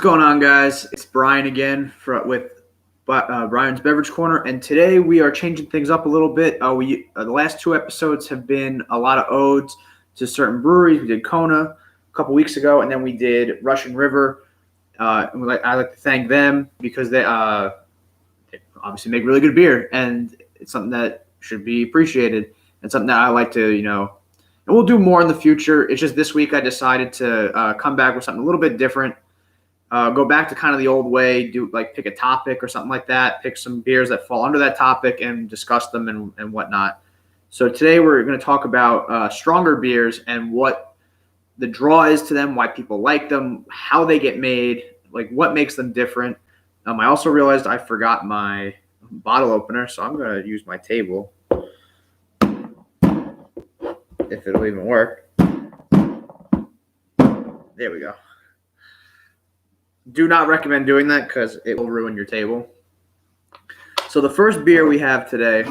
going on, guys? It's Brian again with Brian's Beverage Corner, and today we are changing things up a little bit. The last two episodes have been a lot of odes to certain breweries. We did Kona a couple weeks ago, and then we did Russian River. I'd like to thank them because they obviously make really good beer, and it's something that should be appreciated, and something that I like to, and we'll do more in the future. It's just this week I decided to come back with something a little bit different. Go back to kind of the old way, pick a topic or something like that, pick some beers that fall under that topic and discuss them and whatnot. So today we're going to talk about stronger beers and what the draw is to them, why people like them, how they get made, like what makes them different. I also realized I forgot my bottle opener, so I'm going to use my table if it'll even work. There we go. Do not recommend doing that because it will ruin your table. So the first beer we have today.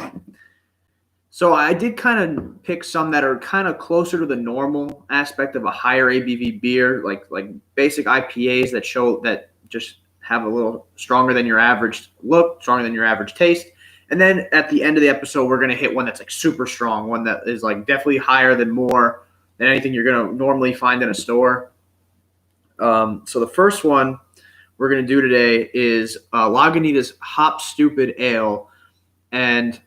So I did kind of pick some that are kind of closer to the normal aspect of a higher ABV beer, like basic IPAs that just have a little stronger than your average look, stronger than your average taste. And then at the end of the episode, we're going to hit one that's like super strong, one that is like definitely higher than anything you're going to normally find in a store. So the first one we're going to do today is Lagunitas Hop Stupid Ale. And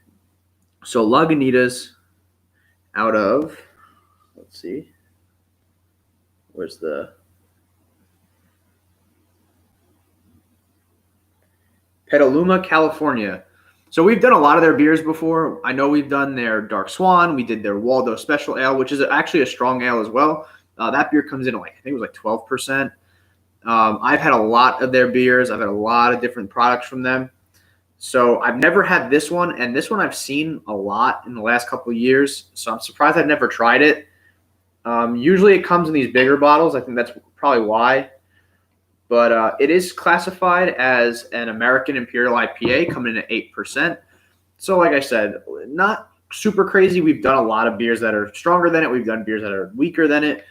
so Lagunitas out of, let's see, where's the Petaluma, California. So we've done a lot of their beers before. I know we've done their Dark Swan. We did their Waldo Special Ale, which is actually a strong ale as well. That beer comes in at I think it was 12%. I've had a lot of their beers. I've had a lot of different products from them. So I've never had this one, and this one I've seen a lot in the last couple of years. So I'm surprised I've never tried it. Usually it comes in these bigger bottles. I think that's probably why. But it is classified as an American Imperial IPA, coming in at 8%. So like I said, not super crazy. We've done a lot of beers that are stronger than it. We've done beers that are weaker than it.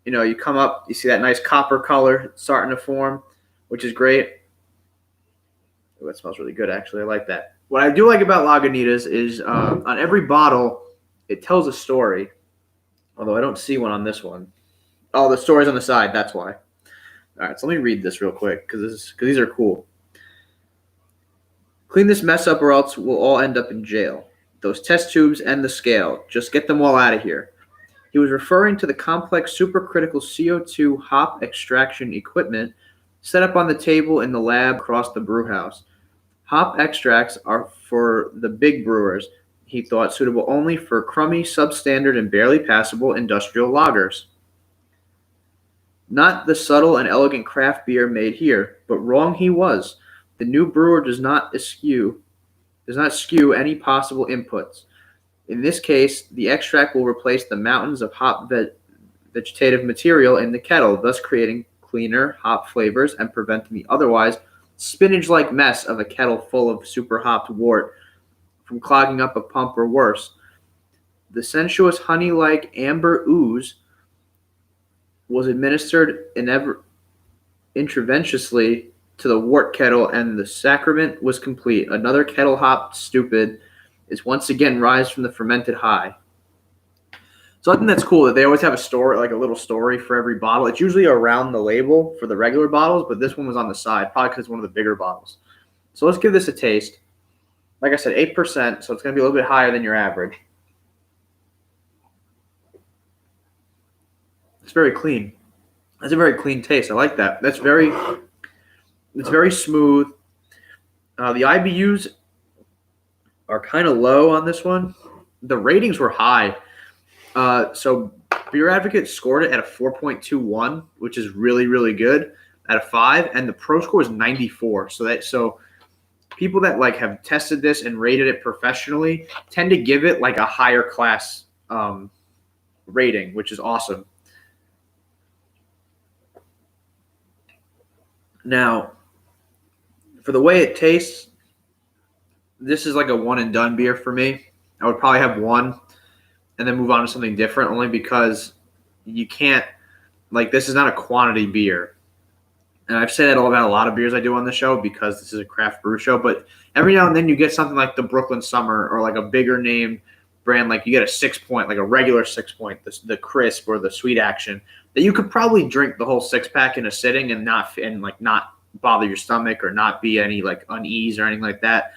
You come up, you see that nice copper color starting to form, which is great. Ooh, that smells really good, actually. I like that. What I do like about Lagunitas is on every bottle, it tells a story, although I don't see one on this one. Oh, the story's on the side. That's why. All right, so let me read this real quick because these are cool. Clean this mess up or else we'll all end up in jail. Those test tubes and the scale. Just get them all out of here. He was referring to the complex supercritical CO2 hop extraction equipment set up on the table in the lab across the brew house. Hop extracts are for the big brewers, he thought, suitable only for crummy, substandard, and barely passable industrial lagers. Not the subtle and elegant craft beer made here, but wrong he was. The new brewer does not skew any possible inputs. In this case, the extract will replace the mountains of hop vegetative material in the kettle, thus creating cleaner hop flavors and preventing the otherwise spinach-like mess of a kettle full of super-hopped wort from clogging up a pump or worse. The sensuous honey-like amber ooze was administered intravenously to the wort kettle, and the sacrament was complete. Another kettle hop stupid is once again rise from the fermented high. So I think that's cool that they always have a story, like a little story for every bottle. It's usually around the label for the regular bottles, but this one was on the side, probably because it's one of the bigger bottles. So let's give this a taste. Like I said, 8%, so it's going to be a little bit higher than your average. It's very clean. That's a very clean taste. I like that. It's very smooth. The IBUs are kind of low on this one. The ratings were high. So Beer Advocate scored it at a 4.21, which is really, really good at a 5, and the Pro score is 94. So people that have tested this and rated it professionally tend to give it a higher class rating, which is awesome. Now, for the way it tastes, this is like a one and done beer for me. I would probably have one and then move on to something different, only because you can't, this is not a quantity beer. And I've said that all about a lot of beers I do on the show because this is a craft brew show. But every now and then you get something like the Brooklyn Summer or like a bigger name brand, like you get a 6-point, like a regular 6-point, the crisp or the sweet action that you could probably drink the whole 6-pack in a sitting and not bother your stomach or not be any like unease or anything like that.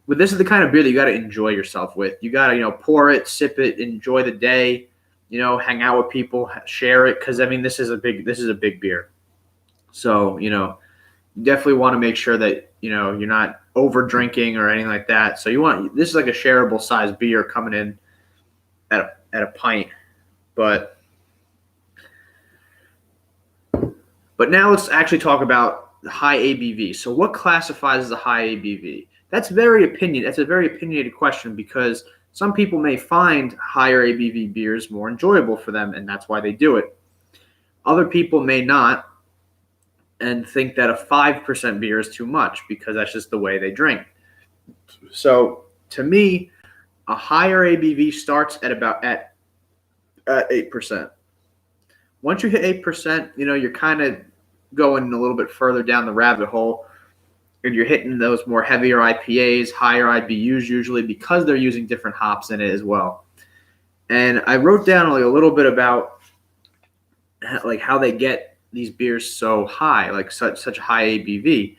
But this is the kind of beer that you got to enjoy yourself with. You got to pour it, sip it, enjoy the day, hang out with people, share it, because I mean this is a big beer. So, you definitely want to make sure that, you're not over drinking or anything like that. So this is like a shareable size beer coming in at a pint. But now let's actually talk about the high ABV. So what classifies as a high ABV? That's a very opinionated question because some people may find higher ABV beers more enjoyable for them, and that's why they do it. Other people may not, and think that a 5% beer is too much because that's just the way they drink. So to me, a higher ABV starts at 8%. Once you hit 8%, you're kind of going a little bit further down the rabbit hole, and you're hitting those more heavier IPAs, higher IBUs usually because they're using different hops in it as well. And I wrote down like a little bit about like how they get these beers so high, like such high ABV.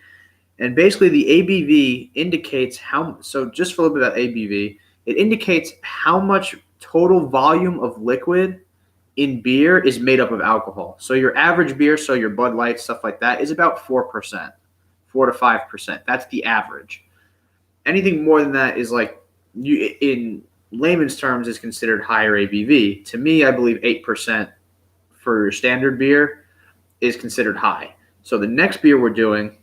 And basically the ABV indicates so just for a little bit about ABV, it indicates how much total volume of liquid in beer is made up of alcohol. So your average beer, so your Bud Light, stuff like that, is about 4%, 4 to 5%. That's the average. Anything more than that is like, in layman's terms, is considered higher ABV. To me, I believe 8% for your standard beer is considered high. So the next beer we're doing,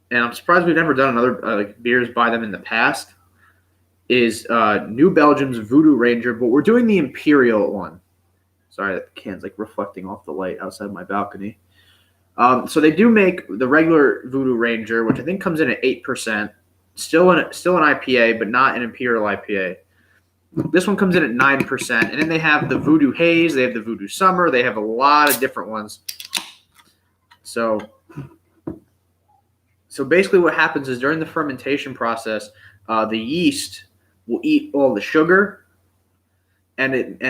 and I'm surprised we've never done another beers by them in the past, is New Belgium's Voodoo Ranger, but we're doing the Imperial one. Sorry, that can's like reflecting off the light outside my balcony. So they do make the regular Voodoo Ranger, which I think comes in at 8%, still an IPA, but not an Imperial IPA. This one comes in at 9%, and then they have the Voodoo Haze, they have the Voodoo Summer, they have a lot of different ones. So basically what happens is during the fermentation process, the yeast will eat all the sugar and it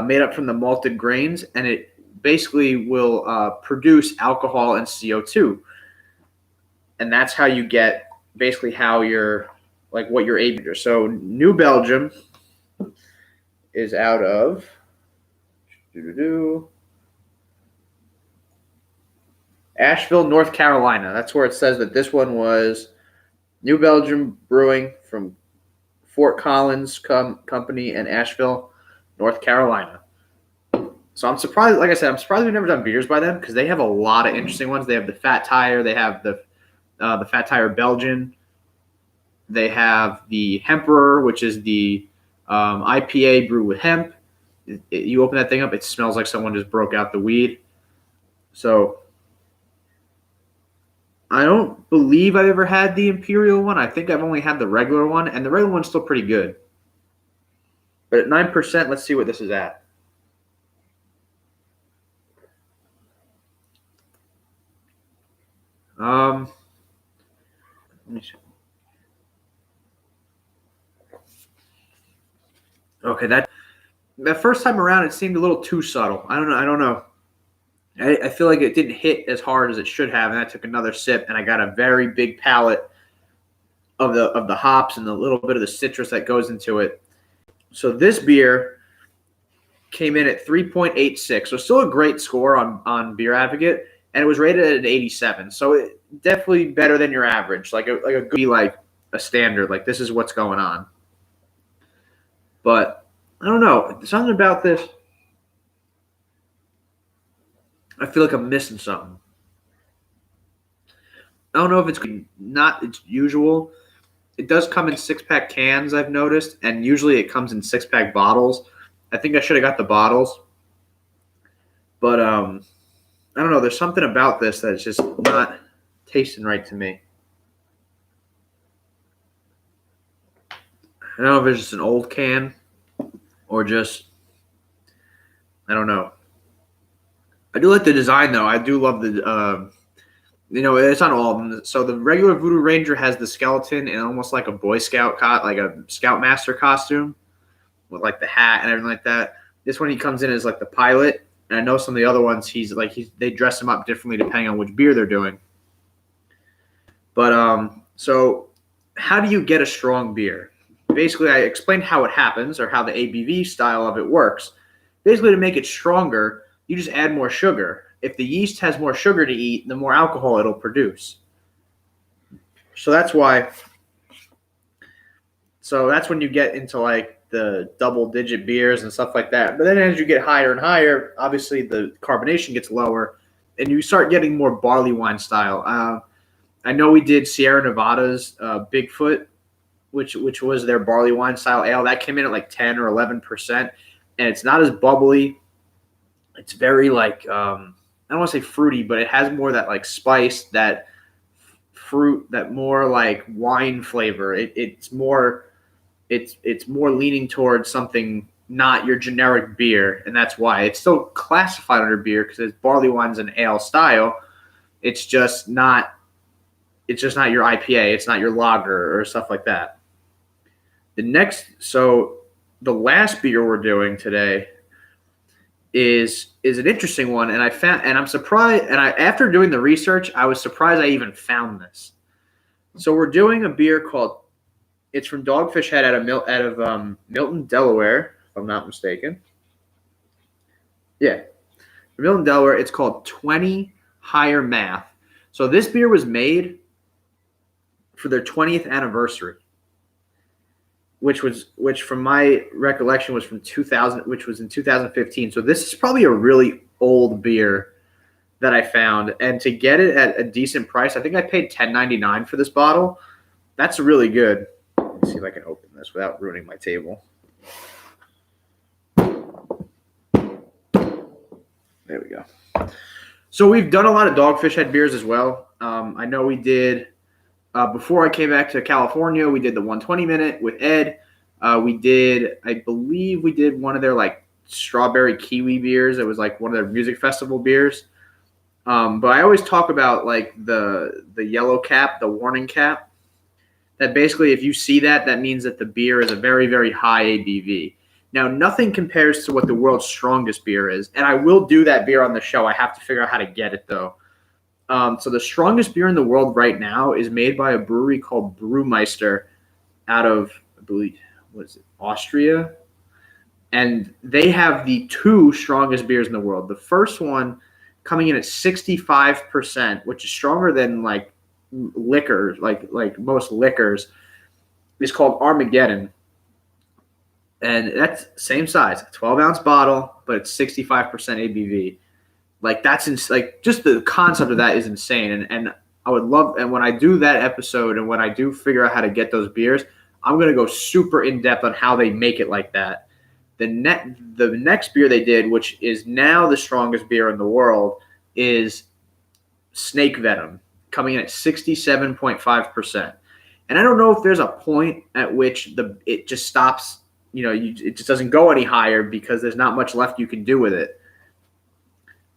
made up from the malted grains, and it basically will produce alcohol and CO2. And that's how you get basically how you're like what you're able to. So New Belgium is out of Asheville, North Carolina. That's where it says that this one was New Belgium Brewing from Fort Collins Company in Asheville, North Carolina. So I'm surprised, like I said, I'm surprised we've never done beers by them because they have a lot of interesting ones. They have the Fat Tire. They have the Fat Tire Belgian. They have the Hemperor, which is the IPA brewed with hemp. You open that thing up, it smells like someone just broke out the weed. So I don't believe I've ever had the Imperial one. I think I've only had the regular one, and the regular one's still pretty good. But at 9%, let's see what this is at. Let me see. Okay, that first time around, it seemed a little too subtle. I don't know. I feel like it didn't hit as hard as it should have, and I took another sip, and I got a very big palate of the hops and the little bit of the citrus that goes into it. So this beer came in at 3.86, so still a great score on Beer Advocate, and it was rated at an 87. So it definitely better than your average, like a standard. Like this is what's going on. But I don't know, something about this. I feel like I'm missing something. I don't know if it's not its usual. It does come in 6-pack cans, I've noticed, and usually it comes in 6-pack bottles. I think I should have got the bottles. But I don't know. There's something about this that's just not tasting right to me. I don't know if it's just an old can or just, I don't know. I do like the design, though. I do love the It's on all of them. So the regular Voodoo Ranger has the skeleton and almost like a Boy Scout like a Scoutmaster costume with like the hat and everything like that. This one he comes in as like the pilot, and I know some of the other ones they dress him up differently depending on which beer they're doing. But so how do you get a strong beer? Basically, I explained how it happens or how the ABV style of it works. Basically, to make it stronger, you just add more sugar. If the yeast has more sugar to eat, the more alcohol it'll produce. So that's why. So that's when you get into like the double-digit beers and stuff like that. But then as you get higher and higher, obviously the carbonation gets lower, and you start getting more barley wine style. I know we did Sierra Nevada's Bigfoot, which was their barley wine style ale. That came in at like 10 or 11%, and it's not as bubbly. It's very like I don't want to say fruity, but it has more that like spice, that fruit, that more like wine flavor. It's more leaning towards something not your generic beer, and that's why it's still classified under beer because it's barley wine's an ale style. It's just not your IPA. It's not your lager or stuff like that. The last beer we're doing today is an interesting one, and I'm surprised. And after doing the research, I was surprised I even found this. So we're doing a beer called. It's from Dogfish Head out of Milton, Delaware, if I'm not mistaken. Yeah, from Milton, Delaware. It's called 20 Higher Math. So this beer was made for their 20th anniversary, which from my recollection was from 2000, which was in 2015. So this is probably a really old beer that I found, and to get it at a decent price, I think I paid $10.99 for this bottle. That's really good. Let's see if I can open this without ruining my table. There we go. So we've done a lot of Dogfish Head beers as well. I know we did. Before I came back to California, we did the 120 minute with Ed. I believe we did one of their like strawberry kiwi beers. It was like one of their music festival beers. But I always talk about like the yellow cap, the warning cap. That basically, if you see that means that the beer is a very, very high ABV. Now, nothing compares to what the world's strongest beer is, and I will do that beer on the show. I have to figure out how to get it though. So the strongest beer in the world right now is made by a brewery called Brewmeister out of, I believe, Austria? And they have the two strongest beers in the world. The first one coming in at 65%, which is stronger than like liquor, like most liquors, is called Armageddon. And that's same size, 12-ounce bottle, but it's 65% ABV. Like like just the concept of that is insane. And I would love, and when I do that episode and when I do figure out how to get those beers, I'm going to go super in depth on how they make it like that. The next beer they did, which is now the strongest beer in the world, is Snake Venom, coming in at 67.5%. And I don't know if there's a point at which it just stops, it just doesn't go any higher because there's not much left you can do with it.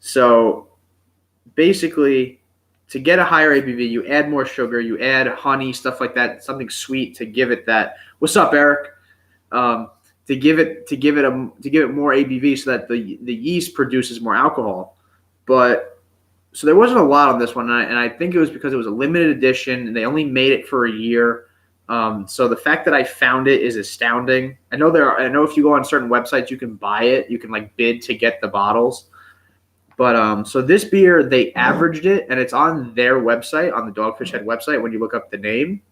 So basically, to get a higher ABV, you add more sugar, you add honey, stuff like that, something sweet to give it that. What's up, Eric? To give it more ABV so that the yeast produces more alcohol. But so there wasn't a lot on this one, and I think it was because it was a limited edition and they only made it for a year. So the fact that I found it is astounding. I know if you go on certain websites you can buy it, you can like bid to get the bottles. But so this beer, they averaged it, and it's on their website, on the Dogfish Head website. When you look up the name,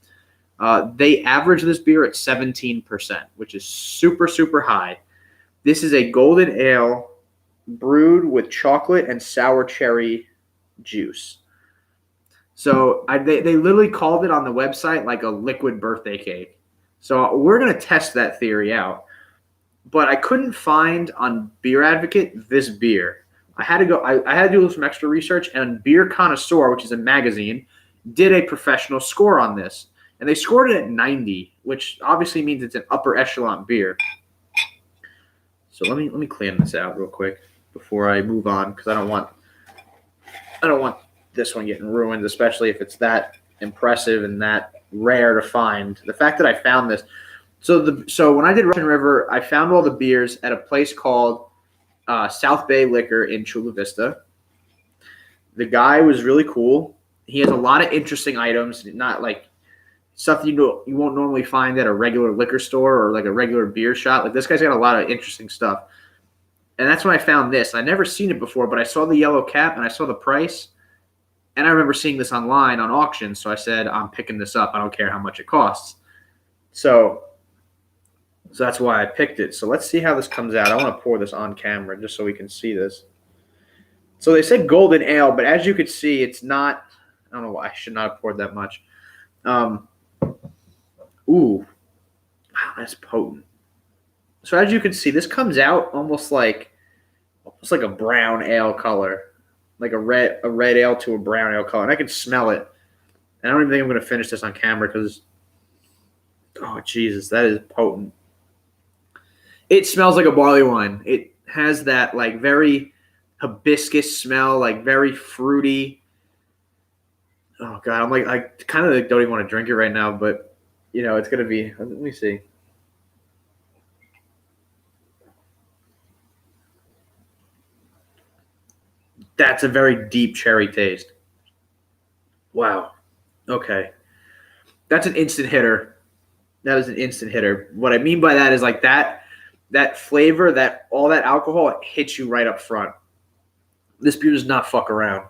they average this beer at 17%, which is super, super high. This is a golden ale brewed with chocolate and sour cherry juice. So they literally called it on the website like a liquid birthday cake. So we're going to test that theory out. But I couldn't find on Beer Advocate this beer. I had to do some extra research, and Beer Connoisseur, which is a magazine, did a professional score on this. And they scored it at 90, which obviously means it's an upper echelon beer. So let me clean this out real quick before I move on, because I don't want this one getting ruined, especially if it's that impressive and that rare to find. The fact that I found this. So when I did Russian River, I found all the beers at a place called South Bay Liquor in Chula Vista. The guy was really cool. He has a lot of interesting items, not like stuff you won't normally find at a regular liquor store or like a regular beer shop. Like this guy's got a lot of interesting stuff. And that's when I found this. I'd never seen it before, but I saw the yellow cap and I saw the price. And I remember seeing this online on auction. So I said, I'm picking this up. I don't care how much it costs. So that's why I picked it. So let's see how this comes out. I want to pour this on camera just so we can see this. So they said golden ale, but as you could see, it's not. I don't know why I should not have poured that much. Ooh, wow, that's potent. So as you can see, this comes out almost like a brown ale color, like a red ale to a brown ale color. And I can smell it. And I don't even think I'm going to finish this on camera because, oh Jesus, that is potent. It smells like a barley wine. It has that like very hibiscus smell, like very fruity. Oh God, I'm like, I kind of don't even want to drink it right now, but you know, it's gonna be. Let me see. That's a very deep cherry taste. Wow. Okay, that's an instant hitter. That is an instant hitter. What I mean by that is like that flavor, that all that alcohol, it hits you right up front. This beer does not fuck around.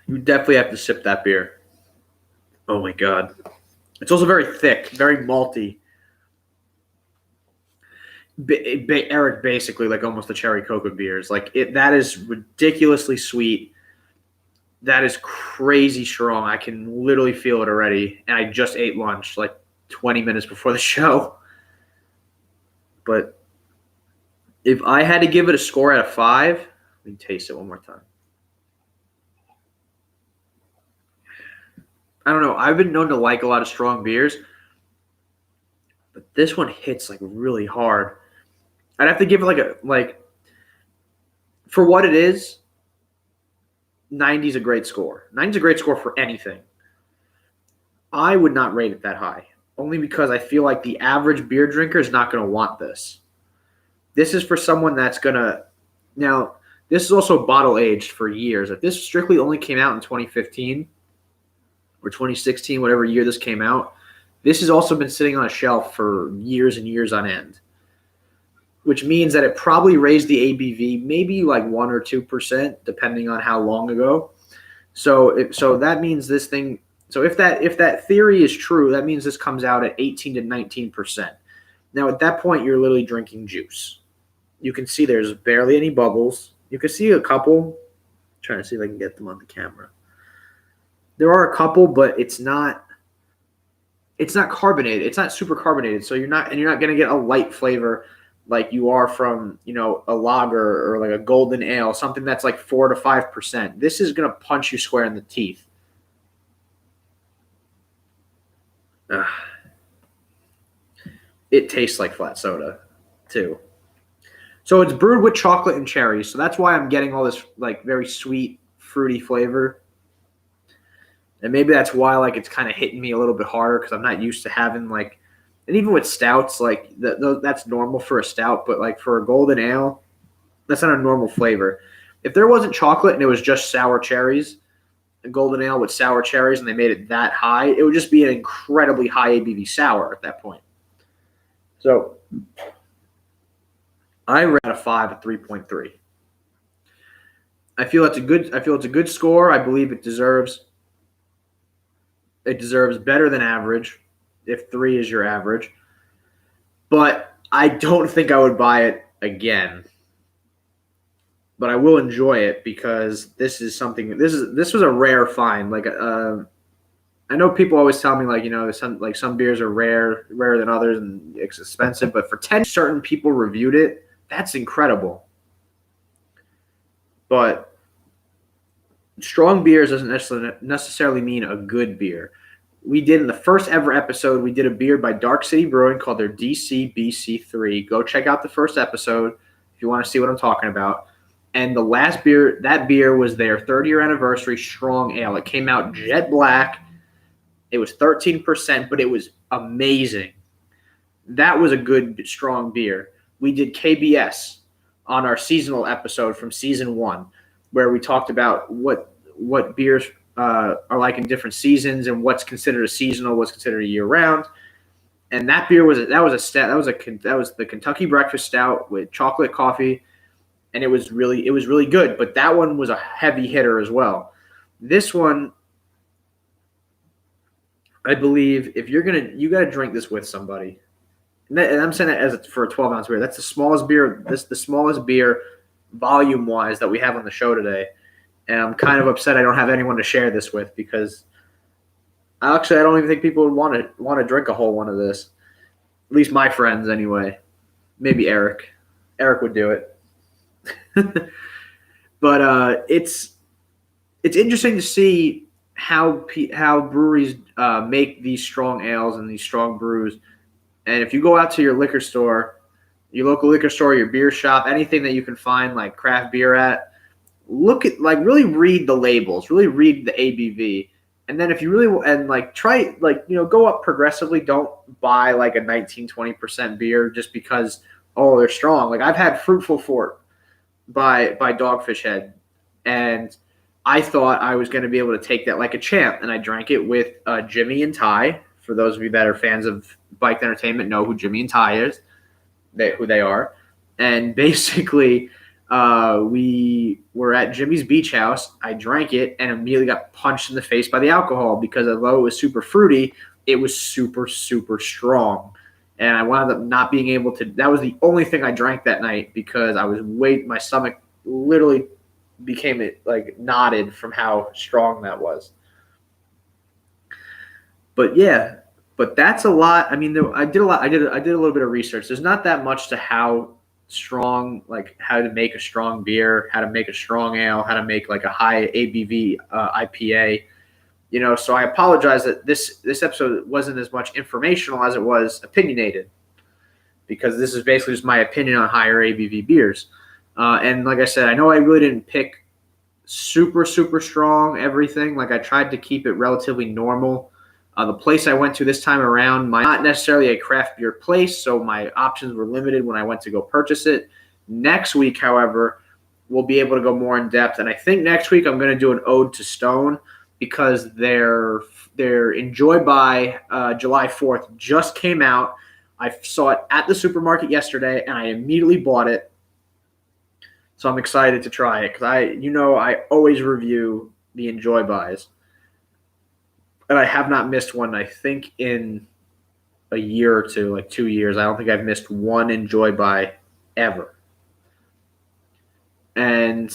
You definitely have to sip that beer. Oh my God. It's also very thick, very malty. Eric, basically like almost the cherry coca beers. Like that is ridiculously sweet. That is crazy strong. I can literally feel it already. And I just ate lunch like 20 minutes before the show. But if I had to give it a score out of 5, let me taste it one more time. I don't know. I've been known to like a lot of strong beers, but this one hits like really hard. I'd have to give it like for what it is, 90 is a great score. 90 is a great score for anything. I would not rate it that high, only because I feel like the average beer drinker is not going to want this. This is for someone that's going to – now, this is also bottle aged for years. If this strictly only came out in 2015 – or 2016, whatever year this came out, this has also been sitting on a shelf for years and years on end, which means that it probably raised the ABV maybe like 1 or 2%, depending on how long ago. So that means this thing. So if that theory is true, that means this comes out at 18 to 19%. Now at that point, you're literally drinking juice. You can see there's barely any bubbles. You can see a couple. I'm trying to see if I can get them on the camera. There are a couple, but it's not carbonated. It's not super carbonated. So you're not going to get a light flavor like you are from, you know, a lager or like a golden ale, something that's like 4 to 5%. This is going to punch you square in the teeth. It tastes like flat soda too. So it's brewed with chocolate and cherries. So that's why I'm getting all this like very sweet, fruity flavor. And maybe that's why like it's kind of hitting me a little bit harder because I'm not used to having like, and even with stouts, like that's normal for a stout, but like for a golden ale, that's not a normal flavor. If there wasn't chocolate and it was just sour cherries, a golden ale with sour cherries, and they made it that high, it would just be an incredibly high ABV sour at that point. So I rate a 5 at 3.3. I feel it's a good score. I believe it deserves better than average, if 3 is your average. But I don't think I would buy it again. But I will enjoy it because this is something. This was a rare find. Like I know people always tell me like, you know, some beers are rarer than others and it's expensive. But for 10 certain people reviewed it, that's incredible. But strong beers doesn't necessarily mean a good beer. We did in the first ever episode, we did a beer by Dark City Brewing called their DC BC3. Go check out the first episode if you want to see what I'm talking about. And the last beer, that beer was their 30-year anniversary strong ale. It came out jet black. It was 13%, but it was amazing. That was a good, strong beer. We did KBS on our seasonal episode from season 1, where we talked about what beers are like in different seasons and what's considered a seasonal, what's considered a year round. And that beer was the Kentucky Breakfast Stout with chocolate coffee, and it was really good. But that one was a heavy hitter as well. This one, I believe, if you got to drink this with somebody. And I'm saying that for a 12-ounce beer. That's the smallest beer. This the smallest beer volume-wise that we have on the show today. And I'm kind of upset I don't have anyone to share this with, because actually I don't even think people would want to drink a whole one of this. At least my friends, anyway. Maybe Eric. Eric would do it. But it's interesting to see how breweries make these strong ales and these strong brews. And if you go out to your liquor store, your local liquor store, your beer shop, anything that you can find like craft beer at, look at, like, really read the labels, really read the ABV. And then if you really, and like try, like, go up progressively. Don't buy like a 19-20% beer just because, oh, they're strong. Like, I've had Fruitful Fort by Dogfish Head, and I thought I was going to be able to take that like a champ, and I drank it with Jimmy and Ty. For those of you that are fans of bike entertainment, know who Jimmy and Ty is, who they are. And basically, we were at Jimmy's beach house. I drank it and immediately got punched in the face by the alcohol, because although it was super fruity, it was super, super strong. And I wound up not being able to – that was the only thing I drank that night, because my stomach literally became like knotted from how strong that was. But yeah, that's a lot. I mean, I did a lot. I did a little bit of research. There's not that much to how strong, like how to make a strong beer, how to make a strong ale, how to make like a high ABV IPA. So I apologize that this episode wasn't as much informational as it was opinionated, because this is basically just my opinion on higher ABV beers. And like I said, I know I really didn't pick super, super strong everything. Like, I tried to keep it relatively normal. The place I went to this time around, not necessarily a craft beer place, so my options were limited when I went to go purchase it. Next week, however, we'll be able to go more in depth, and I think next week I'm going to do an ode to Stone, because their Enjoy By July 4th just came out. I saw it at the supermarket yesterday, and I immediately bought it. So I'm excited to try it, because I always review the Enjoy Buys. And I have not missed one, I think, in a year or two, like 2 years. I don't think I've missed one Enjoy By ever. And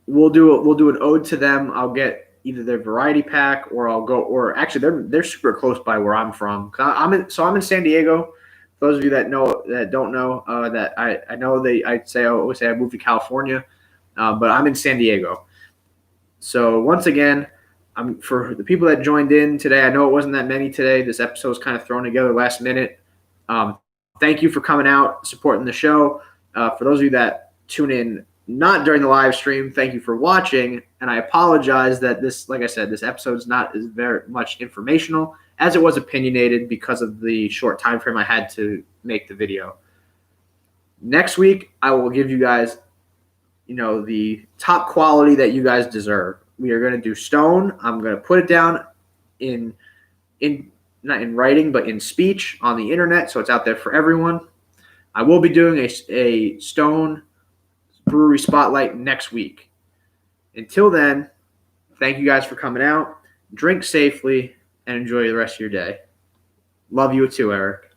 we'll do an ode to them. I'll get either their variety pack, or actually they're super close by where I'm from. I'm in San Diego. For those of you that don't know, that I know I always say I moved to California, but I'm in San Diego. So once again, for the people that joined in today, I know it wasn't that many today. This episode was kind of thrown together last minute. Thank you for coming out, supporting the show. For those of you that tune in not during the live stream, thank you for watching. And I apologize that like I said, this episode is not as very much informational as it was opinionated, because of the short time frame I had to make the video. Next week, I will give you guys, the top quality that you guys deserve. We are going to do Stone. I'm going to put it down in not in writing, but in speech on the internet, so it's out there for everyone. I will be doing a Stone Brewery Spotlight next week. Until then, thank you guys for coming out. Drink safely and enjoy the rest of your day. Love you too, Eric.